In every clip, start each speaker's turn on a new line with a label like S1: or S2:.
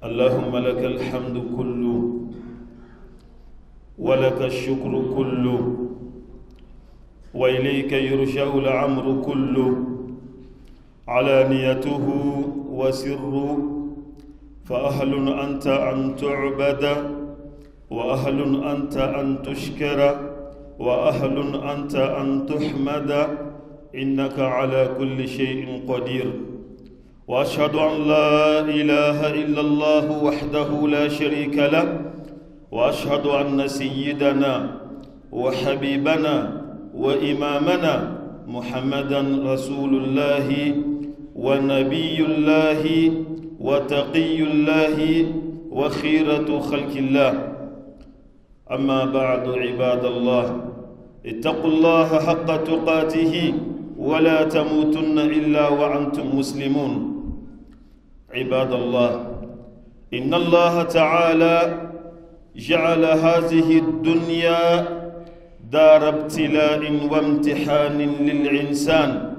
S1: اللهم لك الحمد كله ولك الشكر كله وإليك يرجع الأمر كله علانيته وسره فأهل أنت أن تعبد وأهل أنت أن تشكر وأهل أنت أن تحمد إنك على كل شيء قدير وأشهد أن لا إله إلا الله وحده لا شريك له وأشهد أن سيدنا وحبيبنا وإمامنا محمدا رسول الله ونبي الله وتقي الله وخيرة خلق الله أما بعد عباد الله اتقوا الله حق تقاته ولا تموتن إلا وأنتم مسلمون عباد الله إن الله تعالى جعل هذه الدنيا دار ابتلاء وامتحان للإنسان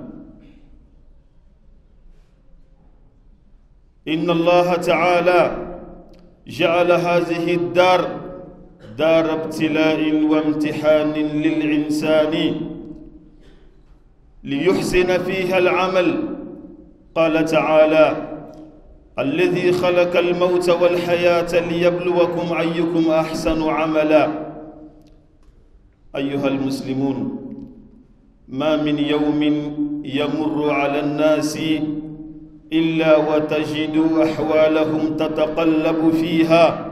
S1: إن الله تعالى جعل هذه الدار دار ابتلاء وامتحان للإنسان ليحسن فيها العمل قال تعالى الذي خلق الموت والحياة ليبلوكم أيكم أحسن عملا أيها المسلمون ما من يوم يمر على الناس إلا وتجد أحوالهم تتقلب فيها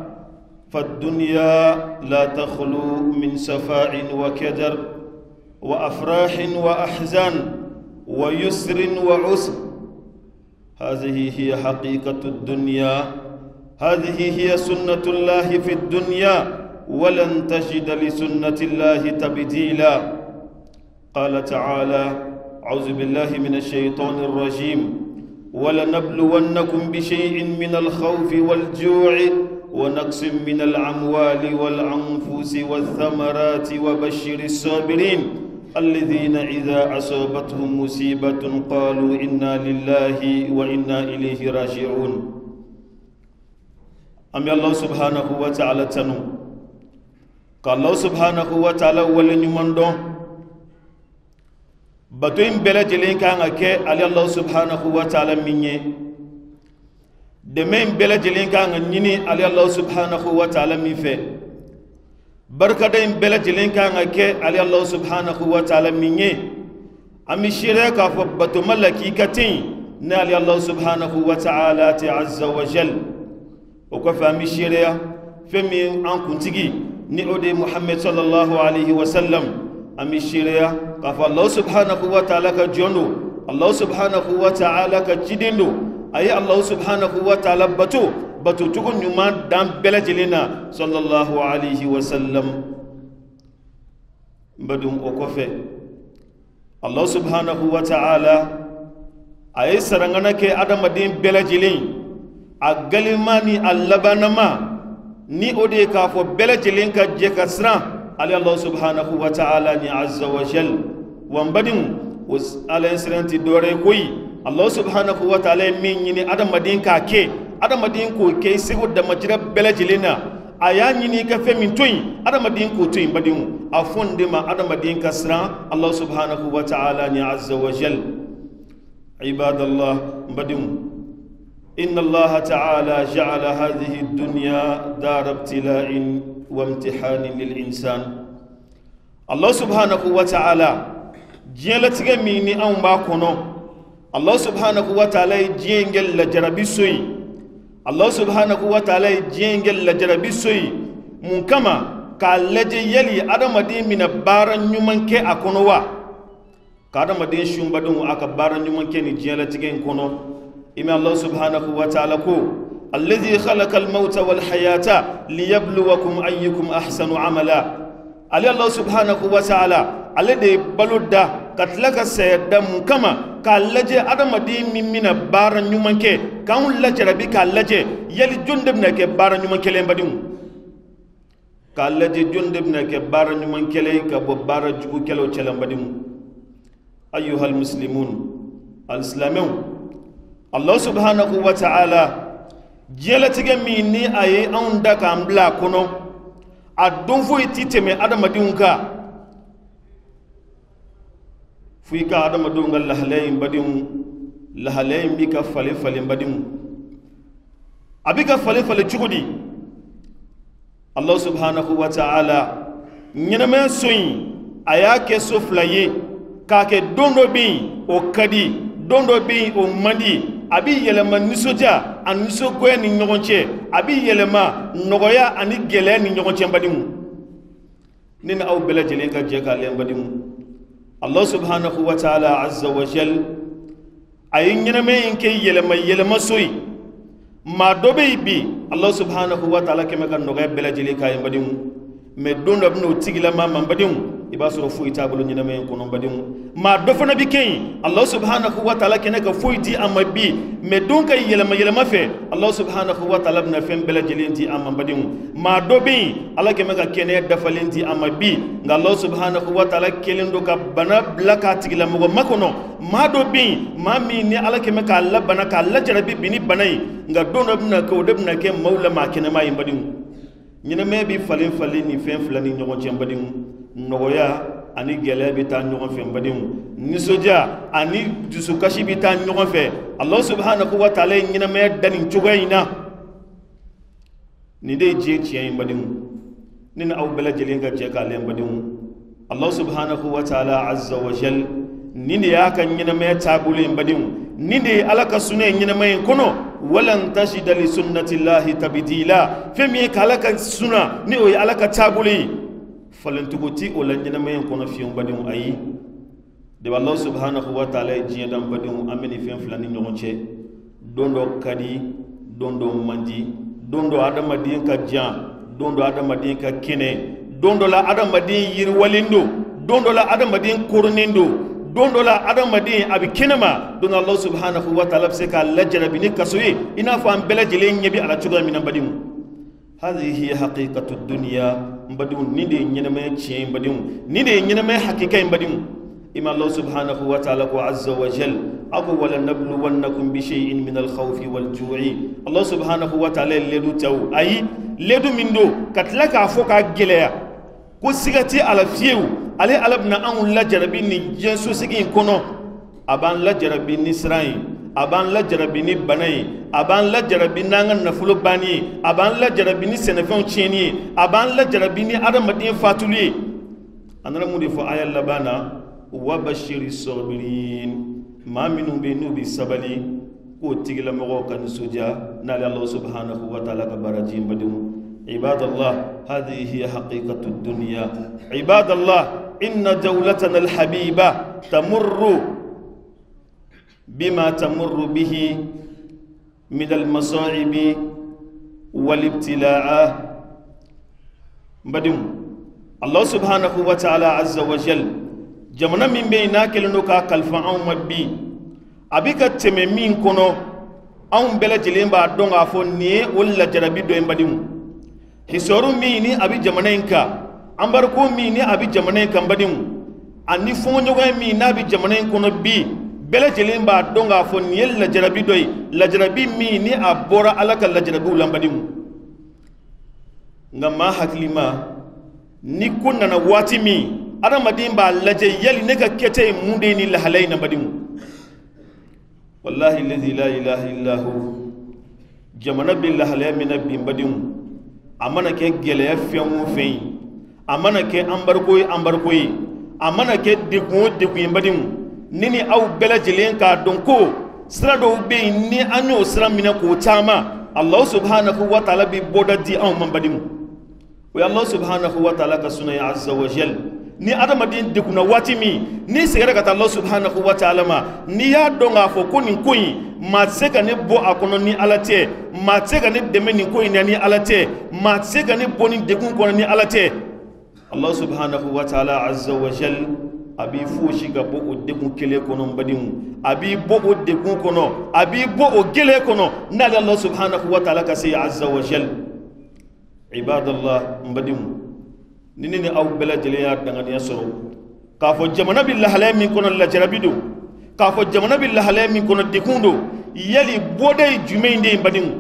S1: فالدنيا لا تخلو من سفاء وكدر وأفراح وأحزان ويسر وعسر هذه هي حقيقة الدنيا هذه هي سنة الله في الدنيا ولن تجد لسنة الله تبديلا قال تعالى أعوذ بالله من الشيطان الرجيم ولنبلونكم بشيء من الخوف والجوع ونقص من الأموال والأنفس والثمرات وبشر الصابرين الذين إذا أصابتهم مصيبة قالوا إنا لله وإنا إليه راجعون أم الله سبحانه وتعالى تنو قال الله سبحانه وتعالى ولن يمندون باتوين بلا جلين كان أكي علي الله سبحانه وتعالى مني دمين بلا جلين كان نيني علي الله سبحانه وتعالى ميفي barkadain bela jilen kan ake ali Allah subhanahu wa ta'ala minye ami shirya ka fa batu malaki katin na ali Allah subhanahu wa ta'ala ta azza wa jal o ko fa mi shirya femi an kuntigi ni ode Muhammad sallallahu alaihi wa sallam ami shirya ka fa Allah subhanahu wa ta'ala ka jono Allah subhanahu wa ta'ala ka chidindo ayi Allah subhanahu wa ta'ala batu tukun nyuma dan bela jelena sallallahu alaihi wasallam badum o kofe Allah subhanahu wa ta'ala ay sarangana ke adamadin bela jelin agalimani allabanama ni ode ka fo bela jelin ka je kasra ali Allah subhanahu wa ta'ala ni azza wa jal wambadin was ala siranti dore koyi Allah subhanahu wa ta'ala min ni adamadin ka ke adamadin ko ke sigo da majira bela jilina aya nyini ka femi toyin adamadin ko toyin badin afonde ma adamadin kasra Allah subhanahu wa ta'ala ni azza wa jal ibadallah badin inna Allah ta'ala ja'ala hadhihi ad-dunya dar ibtila'in wa imtihanin lil insan Allah subhanahu wa ta'ala jela tiga mini an ba kono Allah subhanahu wa ta'ala jengel la jarabi soyi Allah subhanahu wa ta'ala jengel la jarabi soyi mun kama ka laje yali adamadin mina baran nyuman ke akono wa ka adamadin shumbadun aka baran nyuman ke ni jela tigen kono imi Allah subhanahu wa ta'ala ko alladhi khalaqal mauta wal hayata liyabluwakum ayyukum ahsanu amala ali Allah subhanahu wa ta'ala alade baludda katlaka sayadda mun kama ka laje adamadin mina baran nyuman ke kan laje rabi ka laje yali jundum na ke baran nyuman ke lembadin ka laje jundum na ke baran nyuman ke le ka bo bara jugu kelo celambadin ayyuhal muslimun al-islamun Allah subhanahu wa ta'ala jelatige min ni aye an da kan bla kono adon fo ititeme adamadin ka fuika adamadun gal lahalayn badin lahalayn bika fale badin abika fale chugudi Allah subhanahu wa ta'ala nyinama soyin ayake soflaye kake dondo bi o kadi dondo bi o mandi abi yelema nisoja an niso goye ni nyogonche abi yelema nogoya ani gele ni nyogonche mbadimu nina aw bela jelen ka je ka le mbadimu Allah subhanahu wa ta'ala azza wa jal ayin nyinama yinke yelema soyi ma dobe bi Allah subhanahu wa ta'ala kema kan nogoya bela jelen ka mbadimu me dondo bno tigila ma mbadimu iba soro fu itabulu nyina men kono badimu ma do fana bi ken Allah subhanahu wa ta'ala kenaka fu iti amabi me donka yelema fe Allah subhanahu wa ta'ala na fem bela jelenti amma badimu ma do bi Allah kemaka kene dafalenti amabi nga Allah subhanahu wa ta'ala kelendo ka bana blaka tigila mo makono ma do bi ma mi ni Allah kemaka Allah bana ka Allah jarabi bini banai nga dono bna ko debna ke maula ma kenema yimbadimu nyina me bi falin ni fen flani nyogon chembadimu nogoya ani gele bi ta ɲɔgɔn fɛ badenw nisoja ani dusukasi bi ta ɲɔgɔn fɛ Allah subhanahu wa ta'ala ye ɲɛnamaya da nin cogoya in na nin de ye diɲɛ tiɲɛ ye badenw ne ni aw bɛɛ lajɛlen ka jɛ k'a lɛn badenw Allah subhanahu wa ta'ala azza wa jal nin de y'a ka ɲɛnamaya taabolo ye badenw nin de ye Ala ka sunna ye ɲɛnamaya in kɔnɔ walan tajida li sunnatillahi tabdila fɛn min ye k'Ala ka sunna ni o ye Ala ka taabolo ye falentuguti o la ɲɛnamaya kɔnɔ fiyewu badenw ayi de Allah subhanahu wa ta'ala ye diɲɛ dan badenw an bɛ nin fɛn fila ni ɲɔgɔn cɛ don dɔ ka di don dɔ man di don dɔ adamaden ka jan don dɔ adamaden ka kɛnɛ don dɔ la adamaden yiriwalen don dɔ la adamaden koronen don dɔ la adamaden a bɛ kɛnɛma don Allah subhanahu wa ta'ala bɛ se k'a lajarabi ni kaso ye i n'a fɔ an bɛɛ lajɛlen ɲɛ bɛ ala cogoya min na badenw هذه هي حقيقة الدنيا بدون ندي ينما يشين بدون ندي ينما حقيقة بدون إما الله سبحانه وتعالى عز وجل أبو ولنبلونكم بشيء من الخوف والجوع الله سبحانه وتعالى لدو تو أي لدو من دو كتلك عفوك عجلة كسيغتي على فيو على ألبنا أن لا جربيني جنسو سيكين كونو أبان لا جربيني سراين aban la jarabini banai aban la jarabini nangan nafulo bani aban la jarabini senefon cheni aban la jarabini adamadin fatuli anara mudi fo ayal labana wa bashiri sabirin ma minum bi nubi sabali ko tigila mago kan suja na Allah subhanahu wa ta'ala ka baraji badum ibadallah hadhihi hiya haqiqatud dunya ibadallah inna dawlatana alhabiba tamurru بما تمر به من المصائب والابتلاء بدم الله سبحانه وتعالى عز وجل جمنا من بينك لنوكا كالفا أو مبي أبيك تممين كنو أو بلا جلين بعد دون عفوني ولا جربي دوين بدم hisoro mini abi jamanenka ambarko mini abi jamanenka بدم أني فوني ومي نبي جمنين كنو بي bele jelen ba donga fo niel la jarabi doy la jarabi mi ni abora alaka la jarabi ulambadimu ngama haklima ni kunna na wati mi adamadin ba laje yali ne ka kete munde ni la halaina badimu wallahi alladhi la ilaha illa hu jamana bil halaya min nabbi badimu amana ke gele fiamu fein amana ke ambarkoyi amana ke deku badimu nini aw bela jelen ka donko sira do be ni anyo sira mina ko tama Allah subhanahu wa ta'ala bi boda di aw mambadimu wa Allah subhanahu wa ta'ala ka sunay azza wa jal ni adamadin de kuna watimi ni segara ka Allah subhanahu wa ta'ala ma ni ya donga fo ko ni koyi ma seka ne bo akono ni alate ma seka ne deme ni koyi ni alate ma seka ne boni de kun ko ni alate Allah subhanahu wa ta'ala azza wa jal abi fushi ga bo o degun kele kono mbadimu abi bo o degun kono abi bo o gele kono na Allah subhanahu wa ta'ala ka say azza wa jal ibadallah mbadimu nini aw bela jele ya dangan ya soro ka fo jamana billahi halay min kono la jarabido ka fo jamana billahi halay min kono dekundo yali bodai jumeinde mbadimu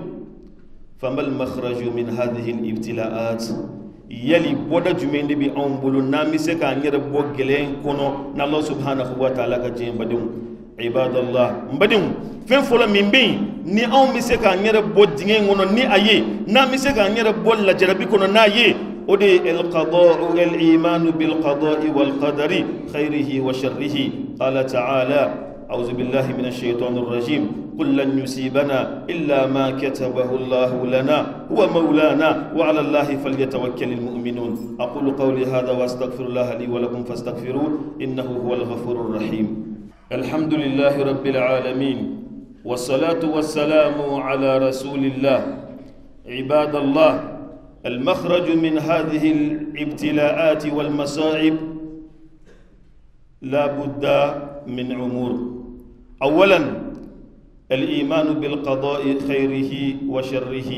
S1: فما المخرج من هذه الابتلاءات يلي بودا جمين بي أنبولو نامي سكا نير بوغلين كونو نالله سبحانه وتعالى كجين بدون عباد الله بدون فين فولا من بين ni aw mi se ka nyere bo dinge ngono ni aye na mi se ka nyere bo la jarabi kono na ye ودي القضاء الإيمان بالقضاء والقدر خيره وشره قال تعالى أعوذ بالله من الشيطان الرجيم قل لن يصيبنا إلا ما كتبه الله لنا هو مولانا وعلى الله فليتوكل المؤمنون أقول قولي هذا وأستغفر الله لي ولكم فاستغفروه إنه هو الغفور الرحيم الحمد لله رب العالمين والصلاة والسلام على رسول الله عباد الله المخرج من هذه الابتلاءات والمصائب لا بد من أمور أولا الإيمان بالقضاء خيره وشره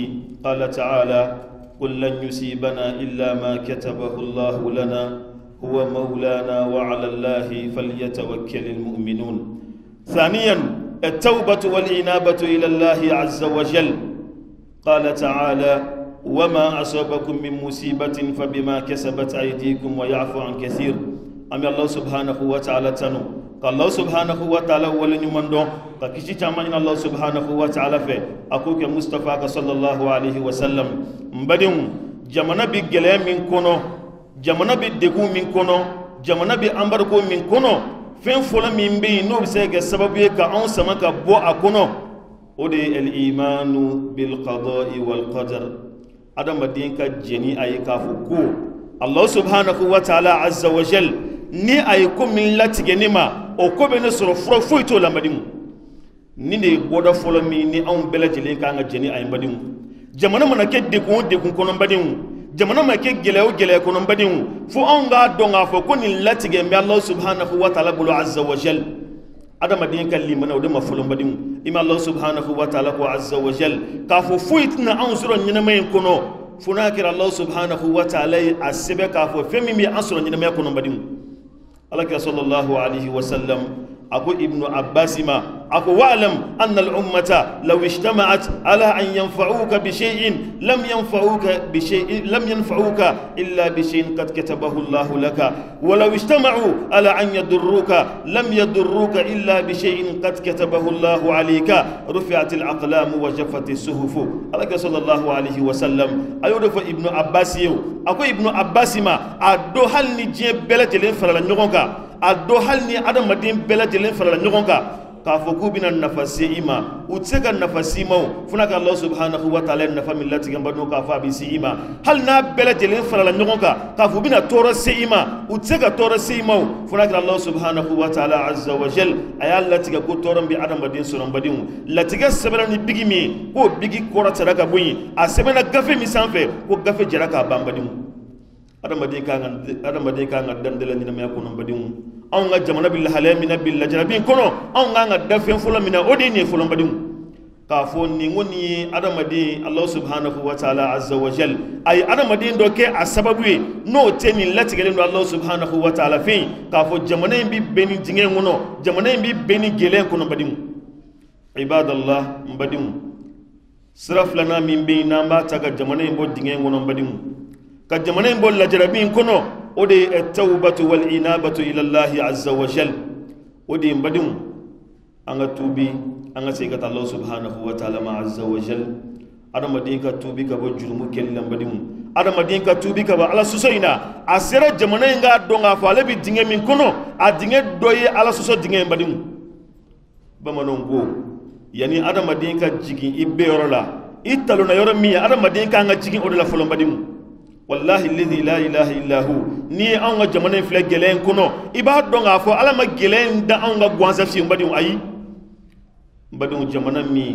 S1: قال تعالى قل لن يصيبنا إلا ما كتبه الله لنا هو مولانا وعلى الله فليتوكل المؤمنون ثانيا التوبة والإنابة إلى الله عز وجل قال تعالى وما أصابكم من مصيبة فبما كسبت أيديكم ويعفو عن كثير أمي الله سبحانه وتعالى تنو قال الله سبحانه وتعالى ولن يمندو كيشي تامن الله سبحانه وتعالى في أكوك مصطفى صلى الله عليه وسلم مبدئ جمنا بجلال من كونو جمنا بدكو من كونو جمنا بأمبركو من كونو فين فولا من بي نو بسيك السبب يكا أون سمك بو أكونو ودي الإيمان بالقضاء والقدر adam madin ka jeni ay ka fuku Allah subhanahu wa ta'ala azza wa jal ni ay ko min latige ni ma o ko be ne soro fro foito la madim ni ne boda folo mi ni on bela jeli ka nga jeni ay madim jamana mana ke de ko kono madim jamana ma ke gele kono madim fu on ga donga fo ko ni latige mi Allah subhanahu wa ta'ala bulu azza wa jal adam madin ka limana o de ma folo madim ima Allah subhanahu wa ta'ala ko azza wa jal ka fo fuitna an suro nyina may kono funakir Allah subhanahu wa ta'ala asbe ka fo femi mi an suro nyina may kono badim Allah sallallahu alaihi wa sallam أبو ابن عباس ما أكو واعلم أن الأمة لو اجتمعت على أن ينفعوك بشيء لم ينفعوك إلا بشيء قد كتبه الله لك ولو اجتمعوا على أن يضروك لم يضروك إلا بشيء قد كتبه الله عليك رفعت الأقلام وجفت الصحف الله صلى الله عليه وسلم أيوة ابن عباس أكو ابن عباس ما أدو هل نجيب بلد الانفرال نيغونكا ado hal ni adam madin bela jelen fara nyogon ka fo ku bina nafasi ima utseka nafasi mau funaka Allah subhanahu wa ta'ala nafa millati gamba no ka fa bi si ima hal na bela jelen fara nyogon ka fo bina tora se ima utseka tora se ima funaka Allah subhanahu wa ta'ala azza wa jal ayalla tiga ko toron bi adam madin soron badin latiga sebela ni bigi mi ko bigi kora taraka buyi a sebela gafe mi sanfe ko gafe jaraka bambadin adam madin ka nga dandela ni na ko non badin on nga jamana billahi alamina billahi jarabin kono on nga dafen fulo mina odi ni fulo badin ka fo ni ngoni adam madin Allah subhanahu wa ta'ala azza wa jal ay adam madin do ke asababu no teni latigele no Allah subhanahu wa ta'ala fi ka fo jamana bi beni jinge ngono jamana bi beni gele kono badin ibadallah badin siraf lana min bi namba taga jamana bo jinge ngono badin ka jamana bo la jarabin kono ودي التوبة والإنابة إلى الله عز وجل ودي مبدم أنا توبي أنا سيكت الله سبحانه وتعالى مع عز وجل أنا مدينك توبي كبو جرمو كلا مبدم أنا مدينك توبي كبو على سوسينا أسيرا جمانا ينغا دونغا فالي بي دينغي من كونو أدينغي دوي على سوسو دينغي مبدم بمانونغو يعني أنا مدينك جيكي إبي يورلا إتالونا يورمي أنا مدينك أنا جيكي أولا فلو مبدم والله الذي لا إله إلا هو ني أنغا جمانين فلا جلين كنو إبا دونغا فو ألا ما جلين دا أنغا غوانسا فيهم بديون أي بديون جمانا مي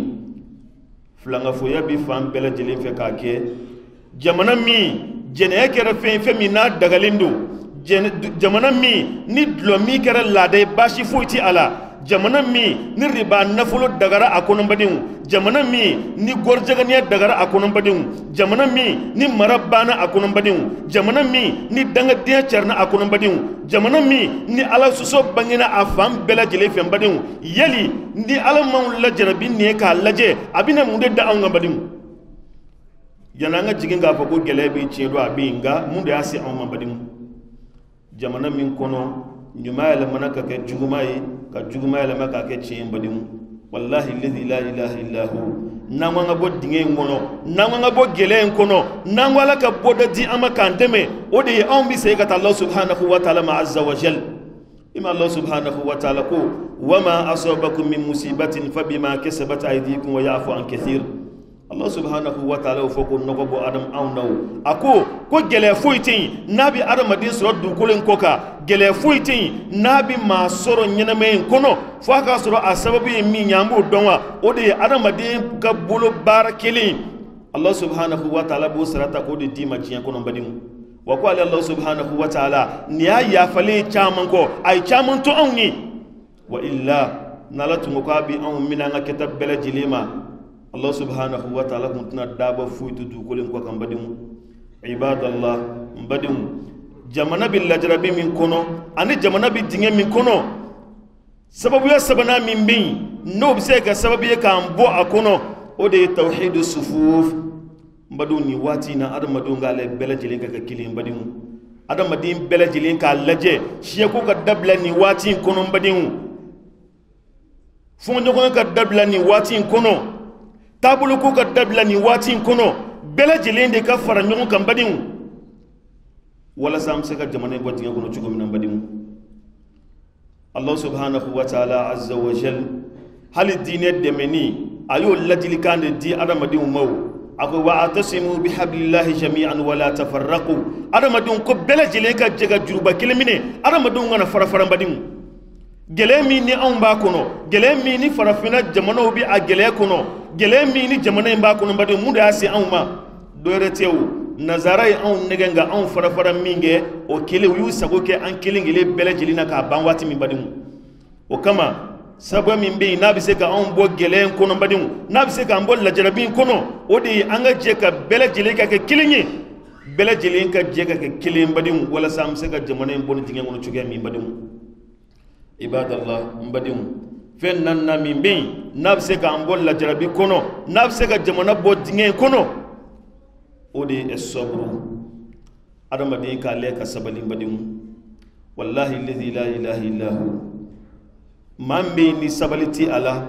S1: فلانغا فو يبي فان بلا جلين فكاكي جمانا مي جنيه كرا فين فمينا دغاليندو جمانا مي ني دلومي كرا لادي باشي فويتي ألا jamana mi ni riba nafolo dagara akono badin jamana mi ni gorjaganiya dagara akono badin jamana mi ni marabana akono badin jamana mi ni dangadiya charna akono badin jamana mi ni ala suso bangina afam bela jele fem badin yali ni ala maun la jarabin ne ka laje abina munde da anga badin yananga jigin ga fa ko gele bi ci do abinga mun da asi an mabadin jamana min kono nyumayala manaka ke jugumai ka jugumayala maka ke ci badin wallahi alladhi la ilaha illa hu nangwa bo dinge ngono nangwa bo gele ngono nangwa la ka boda di amaka ndeme odi on bi sai ka Allah subhanahu wa ta'ala ma azza wa jal ima Allah subhanahu wa ta'ala ko wama asabakum min musibatin fabima kasabat aydikum wa ya'fu an kathir Allah subhanahu wa ta'ala foko nogo bo adam awnaw ako ko gele fuitin nabi adam madin soro du kulen koka gele fuitin nabi ma soro nyename kono faka soro asababu mi nyambo donwa odi adam madin ka bulu barakeli Allah subhanahu wa ta'ala bo sarata ko di dima jiyan kono badin wa ko Allah subhanahu wa ta'ala niya ya fale chaman ko ay chaman to awni wa illa nalatu mukabi aw minanga kitab bela jilima Allah subhanahu wa ta'ala kuntuna daba fuitu du kolin ko kan badin ibadallah badin jamana bil lajrabi min kono ani jamana bi dinge min kono sababu ya sabana min bin no bi se ga sababu ya kan bo akono o de tauhid sufuf badun ni wati na adam madun ga le belajilin ka kilin badin adam madin belajilin ka laje shi ko ka dabla ni wati kono badin fon jogo ka dabla ni wati kono tabulu ko ka dabla ni wati kono belajilin de ka fara nyon kan badin wala sam se ka jamana bo dinga kono cugo min badin Allah subhanahu wa ta'ala azza wa jal hal dine demeni ayo lajili kan di adam madin maw ako wa atasimu bihablillahi jami'an wala tafarraqu adamadun ko belajile ka jega juruba kelemine adamadun ngana farafara badin gelemi ni on ba kono gelemi ni farafina jamano bi a gele kono gelemi ni jamana ba kono badin mu da asi an ma dore tewu nazarai an negenga an farafara minge o kele yu sago ke an kelingile belajilina ka banwati min badin o kama sabwa min be na bi se ka on bo gelen kono badin na bi se ka on bo lajarabin kono odi anga je ka bela jele ka ke kilinyi bela jele ka je ka ke kilin badin wala sam se ka jamana bon dinga ngono cuge min badin ibadallah badin fen nan na min be na bi se ka on bo lajarabi kono na bi se ka jamana bo dinga kono odi esobru adama din ka le ka sabalin badin wallahi alladhi la ilaha illa hu mambe ni sabaliti ala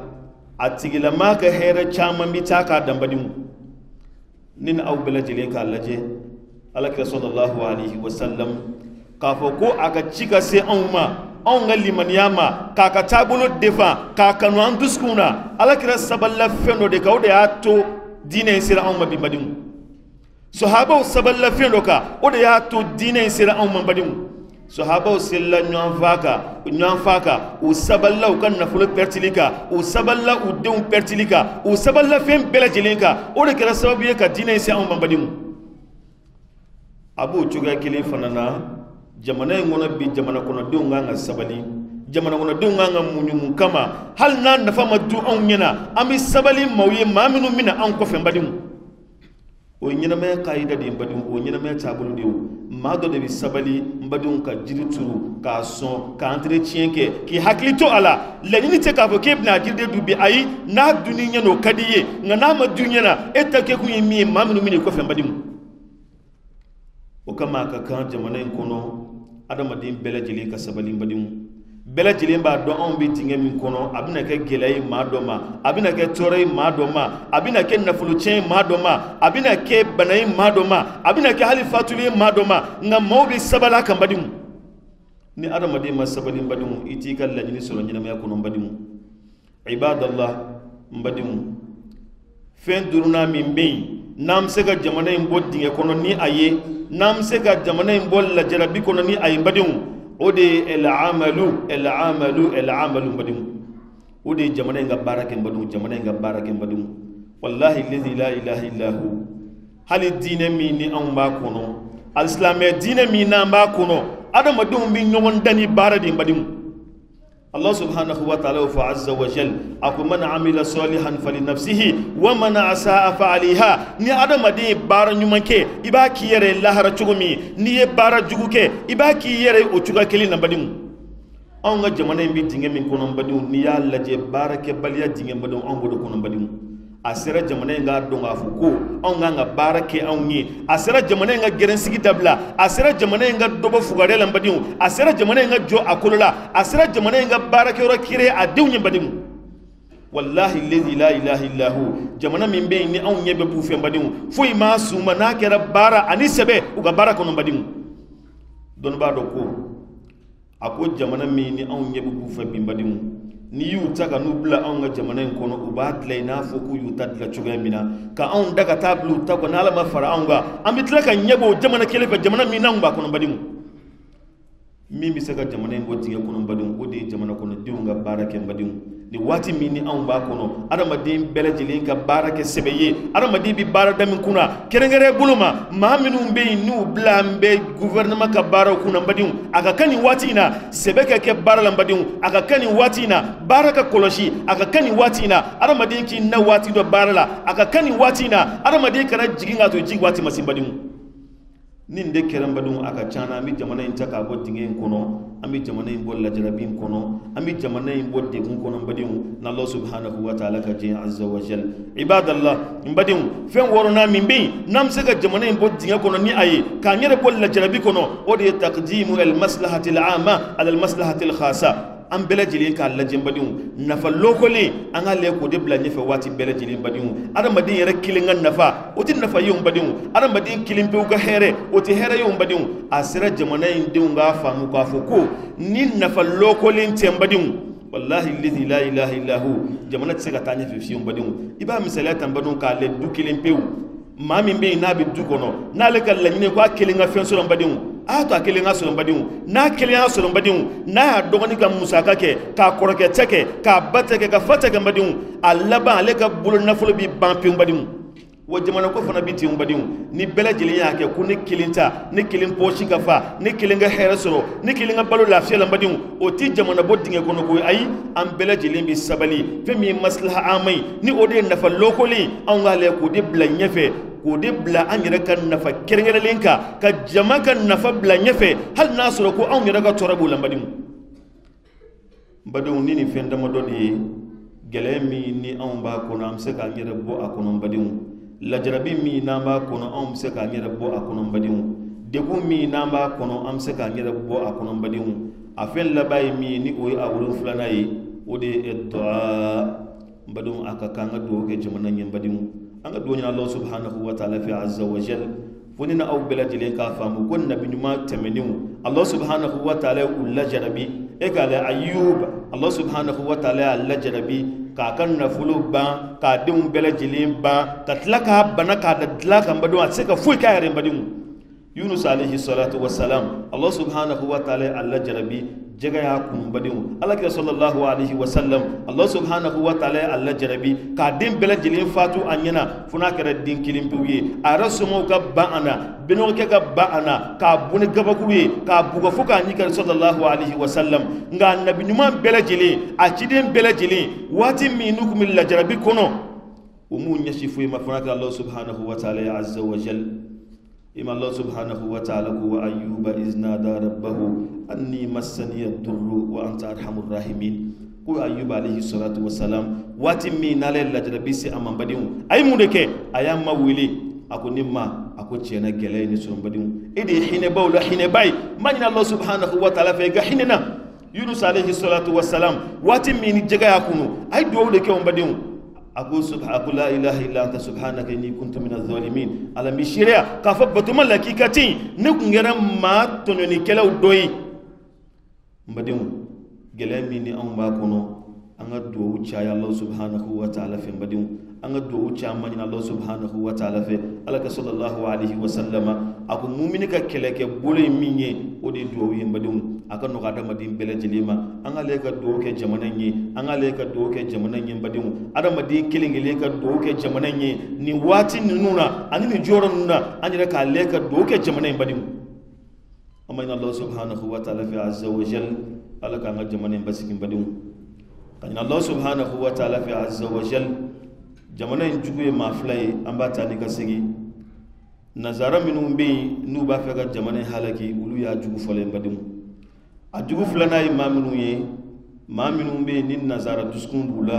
S1: atigila maka hera chama mitaka dambadimu nin aw belajile ka laje alaka sallallahu alaihi wasallam kafo ko aka cika se anma on ngali maniyama kaka tabulo defa kaka no anduskuna alaka saballa fendo de kawde atto dine sira anma bi badimu sahaba saballa fendo ka ode atto dine sira anma badimu sahaba sella nyan faka o saballa o kan nafolo pertilika o saballa o deun pertilika o saballa fem belajelinka o de kera sababu ye ka dina ise an bambadimu abu chuga kili fanana jamana ngona bi jamana kono deun nga sabali jamana kono deun nga munyum kama hal na nafa madu an nyina ami sabali mawye maminu mina an ko fe mbadimu o nyina me qaida de mbadimu o nyina me tabulu de mado de sabali mbadun ka jirituru ka son ka entretien ke ki haklito ala lenini te ka fo ke ibn ajide dubi ayi na duniya no kadiye ngana ma dunya na etake ku yimi maminu mini ko fe mbadimu o kama ka kan jamana kono adama din belajili ka sabali mbadimu belajili ba do on bi tinge min kono abina ke gelay madoma abina ke toray madoma abina ke nafulu chen madoma abina ke banay madoma abina ke halifatuli madoma nga mawbi sabala kan badimu ni adama de masabali badimu itikal la ni solo nyina ma kono badimu ibadallah badimu fen duruna min be nam se ga jamana imbo dinge kono ni aye nam se ga jamana imbo la jarabi kono ni aye badimu ode el amalu badimu ode jamana nga barake badimu jamana nga barake badimu wallahi alladhi la ilaha illa hu hali dine mi ni an ba kono alislam dine mi na ba kono adama dum bi nyon dani barade badimu Allah subhanahu wa ta'ala fa azza wa jal aku man amila salihan falinafsihi wa man asaa fa alaiha ni adama de bara nyumanke ibaki yere lahara chugumi ni ye bara juguke ibaki yere o chuga keli na badimu on ga jamana mbi dinge min kono badimu ni ya laje barake baliya dinge badimu on bodo kono badimu asira jamana nga donga fuko on nga barake on yi asira jamana nga geren sigi dabla asira jamana nga dobo fugare lambadiu asira jamana nga jo akolola asira jamana nga barake ro kire adiu nyambadiu wallahi alladhi la ilaha illa hu jamana min be ni on yebe bu fe mbadiu foi ma suma na kera bara ani sebe uga baraka no mbadiu don ba do ko ako jamana min ni on yebe bu fe bi mbadiu ni yuta ka nubla an ga jamana kono ubatlay na foku yuta la chuga mina ka an daga tablu ta ko nala ma fara an ga an bitla ka nyebo jamana kele fa jamana mina ba kono badimu mi mi saka jamana ngo tiga kono badimu o de jamana kono diunga barake badimu ni wati mini an ba kono adama din belajilin ka barake sebeye adama di bi bara damin kuna kerengere buluma ma minu be nu blambe gouvernement ka bara kuna badimu aka kani wati ina sebeke ke bara lambadimu aka kani wati ina baraka koloshi aka kani wati ina adama din ki na wati do barala aka kani wati ina adama din kana jiginga to jigi wati masimbadimu nin de keran badun aka cana mi jamana in taka bo dingen kono ami jamana in bol la jarabin kono ami jamana in bol de gun kono badin na Allah subhanahu wa ta'ala ka je azza wa jal ibadallah badin fen worona min bi nam sega jamana in bol dingen kono ni ayi ka nyere bol la jarabi kono o de taqdimu al maslahati al amma ala al maslahati al khassa an belajilin ka lajin badin nafa lokoli an ale ko de bla nyefe wati belajilin badin adamadin yere kilinga nafa oti nafa yum badin adamadin kilin pe ga here oti here yum badin asira jamana indin ga famu ka foko ni nafa lokoli tembadin wallahi alladhi la ilaha illa hu jamana tsega tanya fi yum badin iba misalatan badin ka le du kilin pe ma min be na bi du kono na le kala nyine ko kilinga fen so badin ato akele nga solo mbadiu na kele nga solo mbadiu na dogoni ka musaka ke ka koroke teke ka bateke ka fateke mbadiu allaba aleka bulu nafolo bi bampi mbadiu wo jamana ko fana biti mbadiu ni bela jeli yake ku ni kilinta ni kilin poshi ka fa ni kilinga here solo ni kilinga balu lafiya mbadiu o ti jamana bodinge kono ko ayi am bela jeli bi sabali femi maslaha amai ni ode nafa lokoli an ngale ko de blanyefe ko de bla an yɛrɛ ka nafa kɛrɛnkɛrɛnlen ka jama ka nafa bila ɲɛfɛ hali n'a sɔrɔ ko anw yɛrɛ ka tɔɔrɔ b'o la badenw badenw ni nin fɛn damadɔ de ye gɛlɛya min ni anw b'a kɔnɔ an bɛ se k'an yɛrɛ bɔ a kɔnɔ badenw lajarabi min n'an b'a kɔnɔ anw bɛ se k'an yɛrɛ bɔ a kɔnɔ badenw degun min n'an b'a kɔnɔ an bɛ se k'an yɛrɛ bɔ a kɔnɔ badenw a fɛn laban ye min ni o ye a 7nan ye o de ye du'a badenw a ka kan ka dugawu kɛ jamana ɲɛ badenw an ka duwawu ɲini Allah subhanahu wa ta'ala fɛ azza wa jal fo ni na aw bɛɛ lajɛlen k'a faamu ko nabi ɲuman tɛmɛnenw Allah subhanahu wa ta'ala ye u lajarabi e k'a lajɛ Ayub Allah subhanahu wa ta'ala y'a lajarabi k'a ka nafolo ban k'a denw bɛɛ lajɛlen ban ka tila k'a bana k'a da dilan kan badenw a tɛ se ka foyi k'a yɛrɛ badenw Yunus alayhi salatu wa salam Allah subhanahu wa ta'ala ye a lajarabi jɛgɛ y'a kun badenw alakira sallallahu alaihi wa sallam Allah subhanahu wa ta'ala ye a lajarabi k'a den bɛɛ lajɛlen fatu a ɲɛna fo n'a kɛra den kelen pewu ye a yɛrɛ somɔgɔw ka ban a na benɔgɔkɛ ka ban a na k'a buni gabaku ye k'a bugɔ fo k'a ɲininka sallallahu alaihi wa sallam nka nabi ɲuman bɛɛ lajɛlen a ciden bɛɛ lajɛlen waati min n'u tun bɛ lajarabi kɔnɔ o m'u ɲɛsi foyi ma fo n'a kɛra Allah subhanahu wa ta'ala ye azza wa jal إما الله سبحانه وتعالى وأيوب إذ نادى ربه أني مسني الضر وأنت أرحم الراحمين ko Ayub alayhi salatu wassalam wati min nale lajrabi se amman badiu ay mudeke ayamma wili ako nimma ako cena gele ni sun badiu idi hine bawla hine bay magna Allah subhanahu wa ta'ala fe ga hinena Yunus alayhi salatu wassalam wati min jega yakunu ay dowle ke on badiu أقول سبحانك لا إله إلا أنت سبحانك إني كنت من الظالمين على مشيرة كفبت ملكي كتين نكون ما تنوني كلا ودوي بديم جلامي أم باكونو أنا دو وجهي الله سبحانه وتعالى في بديم أنا دو وجه أماني الله سبحانه وتعالى في الله صلى الله عليه وسلم أكو مؤمنك كلا كبولي ميني ودي دو وين بديم akan no kada madin bele jilima anga leka do ke jamananye anga leka do ke jamananye badimu ada madin kilingi leka do ke jamananye ni wati nuna ani ni joro nuna ani ka leka do ke jamananye badimu amma inna Allah subhanahu wa ta'ala fi azza wa jal ala ka jamananye basikin badimu kan Allah subhanahu wa ta'ala fi azza wa jal jamananye juguye maflay ambata ni kasigi nazara minum bi nu ba fa ga jamananye halaki ulu ya jugu fole badimu a jugu filana ye maa minnu be ni nazara duskun b'u la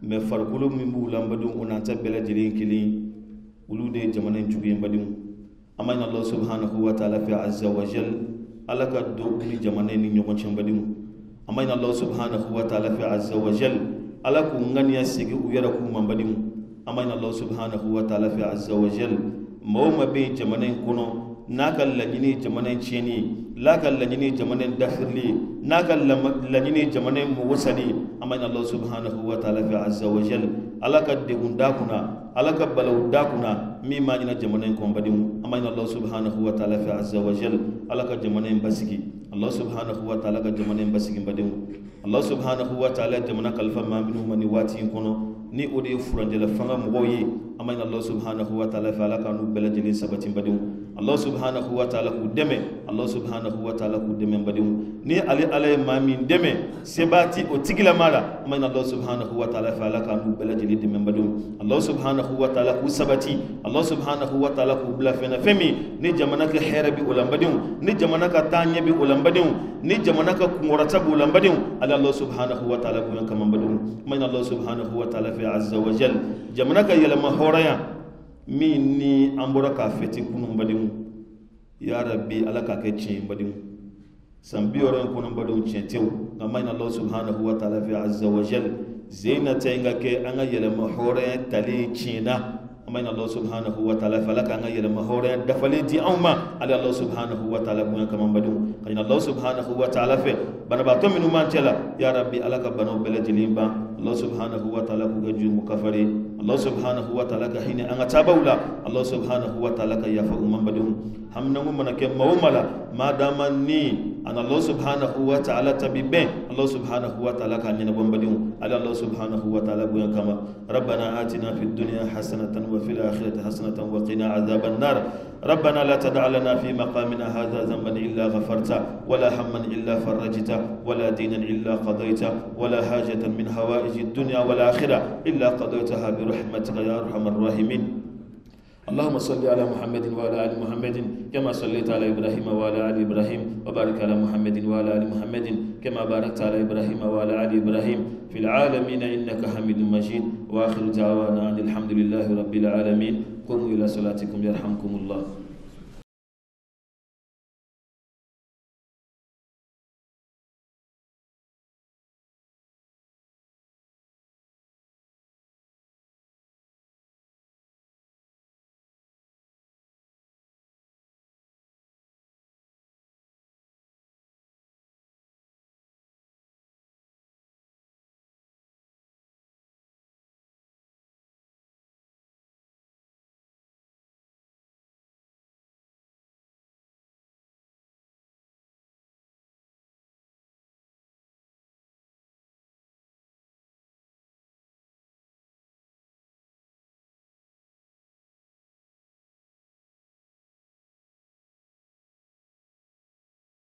S1: me farkulu min bu lambadum onanta bela jirin kilin ulude jamanen jugen badum amana Allah subhanahu wa ta'ala fi azza wa jal alaka do ni jamanen ni nyogon chambadum amana Allah subhanahu wa ta'ala fi azza wa jal alaku ngani asigi uyara ku mambadim amana Allah subhanahu wa ta'ala fi azza wa jal mawma be jamanen kono nakal lanyini jamanen cheni lakal lanyini jamanen dakhli nakal lanyini jamanen muwasali amana Allah subhanahu wa ta'ala fi azza wa jal alaka de gundakuna alaka balawdakuna mi majina jamanen kombadim amana Allah subhanahu wa ta'ala fi azza wa jal alaka jamanen basigi Allah subhanahu wa ta'ala ka jamanen basigi badim Allah subhanahu wa ta'ala jamana kalfa maminu mani wati kono ni odi furanjela fanga mogoyi amana Allah subhanahu wa ta'ala fa alaka nu belajeli sabatin badim Allah subhanahu wa ta'ala ku deme Allah subhanahu wa ta'ala ku deme badim ni ale mamin deme sebati o tigila mara amana Allah subhanahu wa ta'ala fa alaka nu belajeli deme badim Allah subhanahu wa ta'ala ku sabati Allah subhanahu wa ta'ala ku bla fena femi ni jamana ka herabi ulambadim ni jamana ka tanyebi ulambadim ni jamana ka kumuratabu ulambadim Allah subhanahu wa ta'ala ku yanka mambadim amana Allah subhanahu wa ta'ala fi azza wa jal jamana ka yalama horaya min ni ambora ka feti kunun badimu ya rabbi alaka ke cin badimu sambi oran kunun badimu cintew ngamaina Allah subhanahu wa ta'ala fi azza wa jal zaina tainga ke anga yalama horaya tali cina amaina Allah subhanahu wa ta'ala falaka anga yalama horaya dafale di awma ala Allah subhanahu wa ta'ala buya kaman badimu kaina Allah subhanahu wa ta'ala fe bana ba to minu manchela ya rabbi alaka bana bela jilimba Allah subhanahu wa ta'ala ku gaju mukafari Allah subhanahu wa ta'ala ka hina anga tabawla Allah subhanahu wa ta'ala ka yafa umman badum hamna mu manake mawmala madama ni an Allah subhanahu wa ta'ala tabibe Allah subhanahu wa ta'ala ka nyina bombadum ala Allah subhanahu wa ta'ala buya kama rabbana atina fid dunya hasanatan wa fil akhirati hasanatan wa qina adhaban nar ربنا لا تدع لنا في مقامنا هذا ذنبا إلا غفرته ولا هما إلا فرجته ولا دينا إلا قضيته ولا حاجة من هوائج الدنيا والآخرة إلا قضيتها برحمتك يا أرحم الراحمين اللهم صل على محمد وعلى آل محمد كما صليت على إبراهيم وعلى آل إبراهيم وبارك على محمد وعلى آل محمد كما باركت على إبراهيم وعلى آل إبراهيم في العالمين إنك حميد مجيد وآخر دعوانا أن الحمد لله رب العالمين قوموا إلى صلاتكم يرحمكم الله.